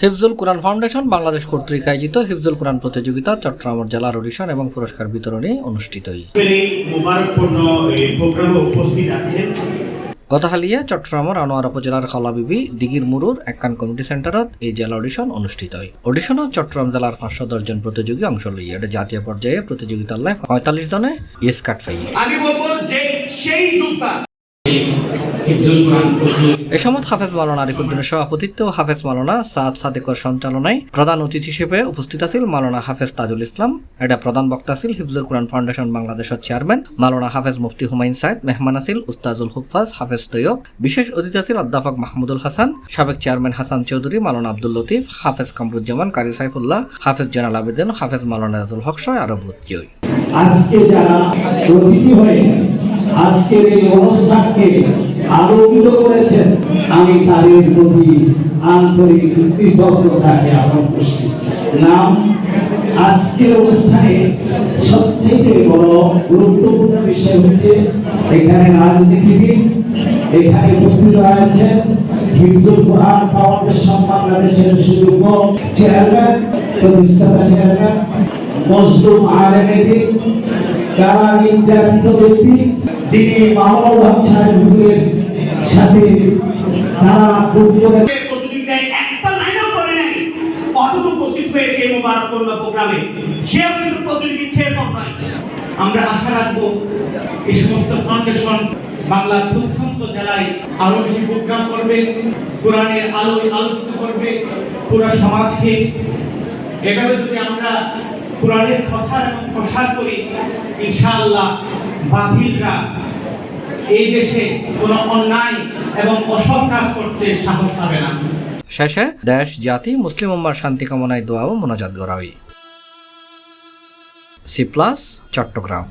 হিফজুল কোরআন foundation Bangladesh কর্তৃক আয়োজিত হিফজুল কোরআন প্রতিযোগিতা চট্টগ্রাম জেলার অডিশন এবং পুরস্কার বিতরণী অনুষ্ঠিত। গতকালিয়া চট্টগ্রামের আনোয়ারা উপজেলার খালা বিবি দিঘির মুরুর একখান কমিউনিটি সেন্টারত এই জেলা অডিশন অনুষ্ঠিত হয়। অডিশনত চট্টগ্রাম জেলার 510 জন প্রতিযোগী অংশ লইয়া এটা জাতীয় পর্যায়ে প্রতিযোগিতার লাই 45 জনে ইয়েস কাট পাই। আমি বলবো যে সেই যোদ্ধা এই সময় হাফেজ মাওলানা আরিফুদ্দিনের সভাপতিত্ব ও হাফেজ মাওলানা সাদ সাদেকর সঞ্চালনায় প্রধান অতিথি হিসেবে উপস্থিত আছেন মাওলানা হাফেজ তাজুল ইসলাম। এটা প্রধান বক্তা ছিল হিফজুল কোরআন ফাউন্ডেশন বাংলাদেশের চেয়ারম্যান মাওলানা হাফেজ মুফতি হুমায়ুন সাইদ। মেহমান আছিল উস্তাজুল হুফাজ হাফেজ তৈয়ব। বিশেষ অতিথি আছিল অধ্যাপক মাহমুদুল হাসান, সাবেক চেয়ারম্যান হাসান চৌধুরী, মাওলানা আব্দুল লতিফ, হাফেজ কামরুজ্জামান, কারি সাইফুল্লাহ, হাফেজ জয়নাল আবেদিন, হাফেজ মাওলানা রাজুল হক সহ আরো ভর্তি হয়। আজকে যারা অতিথি হয়ে আজকের এই অনুষ্ঠানকে আলোকিত করেছেন, আমি তাদের প্রতি আন্তরিক কৃতজ্ঞতা জ্ঞাপন করছি। নাম আজকের অনুষ্ঠানে সবচেয়ে বড় গুরুত্বপূর্ণ বিষয় হচ্ছে এখানে রাজনীতিবিদ, এখানে উপস্থিত রয়েছেন হিফজুল কোরআন ফাউন্ডেশন বাংলাদেশের সুযোগ্য চেয়ারম্যান, প্রতিষ্ঠাতা চেয়ারম্যান মজলুম আলেমে দ্বীন, যারা নির্যাতিত ব্যক্তি, যিনি মামুনুল হক সাহেব হুজুরের সাথে তারা প্রতিযোগিতায় একটা লাইনও করে নাই, অথচ উপস্থিত হয়েছে মোবারকপূর্ণ প্রোগ্রামে। সেও কিন্তু প্রতিযোগী ছেড়ে কম নয়। আমরা আশা রাখবো এই সমস্ত ফাউন্ডেশন বাংলার প্রত্যন্ত জেলায় আরো বেশি প্রোগ্রাম করবে, কোরআনের আলোয় আলোকিত করবে পুরো সমাজকে। এভাবে যদি আমরা কোরআনের কথা এবং প্রসার করি, ইনশাআল্লাহ বাতিলরা এই দেশে কোনো অন্যায় এবং অসৎ কাজ করতে সাহস পাবে না। শেষে দেশ, জাতি, মুসলিম উম্মার শান্তি কামনায় দোয়া ও মোনাজাত করা হয়। সি+, চট্টগ্রাম।